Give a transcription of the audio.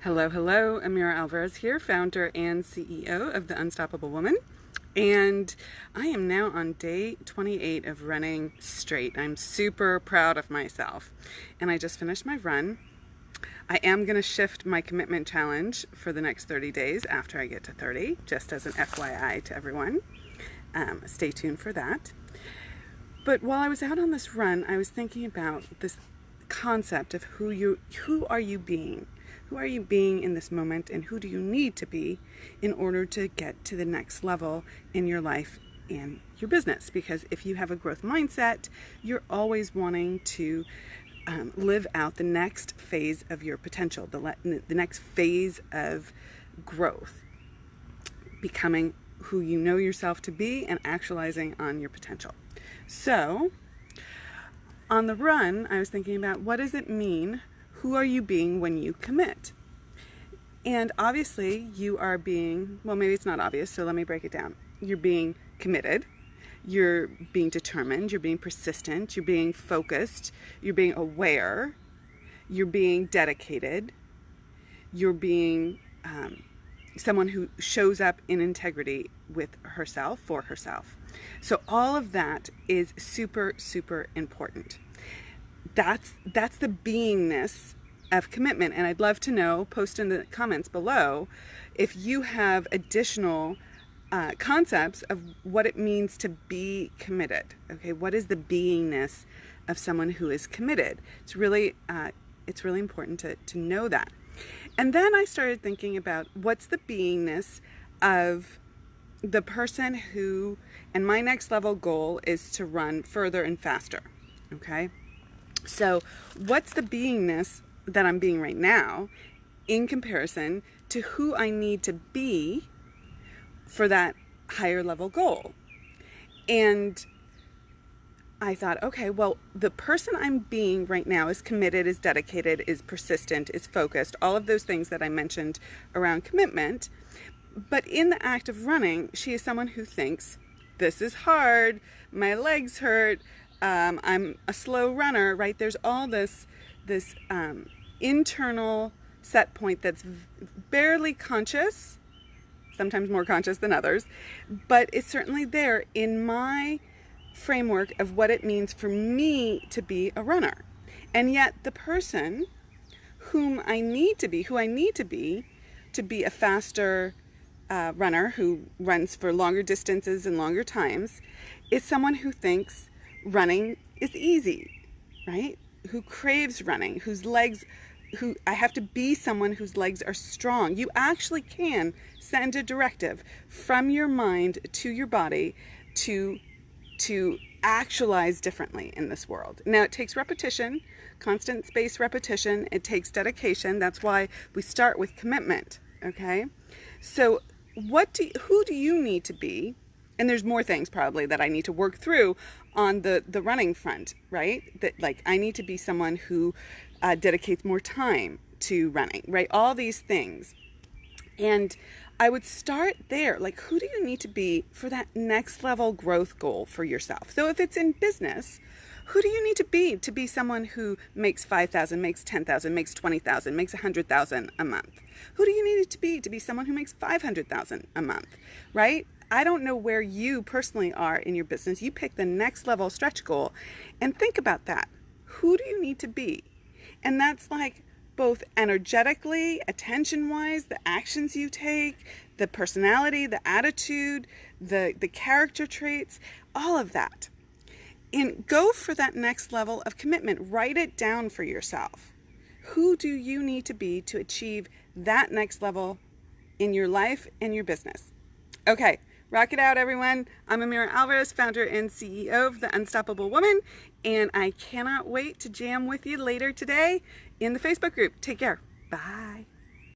Hello, hello, Amira Alvarez here, founder and CEO of The Unstoppable Woman. And I am now on day 28 of running straight. I'm super proud of myself. And I just finished my run. I am going to shift my commitment challenge for the next 30 days after I get to 30, just as an FYI to everyone. Stay tuned for that. But while I was out on this run, I was thinking about this concept of who are you being? Who are you being in this moment, and who do you need to be in order to get to the next level in your life and your business? Because if you have a growth mindset, you're always wanting to live out the next phase of your potential, the next phase of growth, becoming who you know yourself to be and actualizing on your potential. So on the run, I was thinking about, what does it mean? Who are you being when you commit? And obviously you are being, well, maybe it's not obvious, so let me break it down. You're being committed, you're being determined, you're being persistent, you're being focused, you're being aware, you're being dedicated, you're being someone who shows up in integrity with herself, for herself. So all of that is super, super important. That's the beingness of commitment. And I'd love to know, post in the comments below, if you have additional concepts of what it means to be committed. Okay, what is the beingness of someone who is committed? It's really important to know that. And then I started thinking about, what's the beingness of the person who, and my next level goal is to run further and faster. Okay. So what's the beingness that I'm being right now in comparison to who I need to be for that higher level goal? And I thought, okay, well, the person I'm being right now is committed, is dedicated, is persistent, is focused, all of those things that I mentioned around commitment. But in the act of running, she is someone who thinks, this is hard, my legs hurt, I'm a slow runner, right? There's all this internal set point that's barely conscious, sometimes more conscious than others, but it's certainly there in my framework of what it means for me to be a runner. And yet the person who I need to be to be a faster runner who runs for longer distances and longer times, is someone who thinks running is easy, right? Who craves running, I have to be someone whose legs are strong. You actually can send a directive from your mind to your body to actualize differently in this world. Now, it takes repetition, constant spaced repetition. It takes dedication. That's why we start with commitment, okay? So who do you need to be? And there's more things probably that I need to work through on the running front, right? That, like, I need to be someone who dedicates more time to running, right? All these things. And I would start there. Like, who do you need to be for that next level growth goal for yourself? So if it's in business, who do you need to be someone who makes 5,000, makes 10,000, makes 20,000, makes 100,000 a month? Who do you need to be someone who makes 500,000 a month, right? I don't know where you personally are in your business. You pick the next level stretch goal and think about that. Who do you need to be? And that's like both energetically, attention-wise, the actions you take, the personality, the attitude, the character traits, all of that. And go for that next level of commitment. Write it down for yourself. Who do you need to be to achieve that next level in your life and your business? Okay. Rock it out, everyone. I'm Amira Alvarez, founder and CEO of The Unstoppable Woman, and I cannot wait to jam with you later today in the Facebook group. Take care. Bye.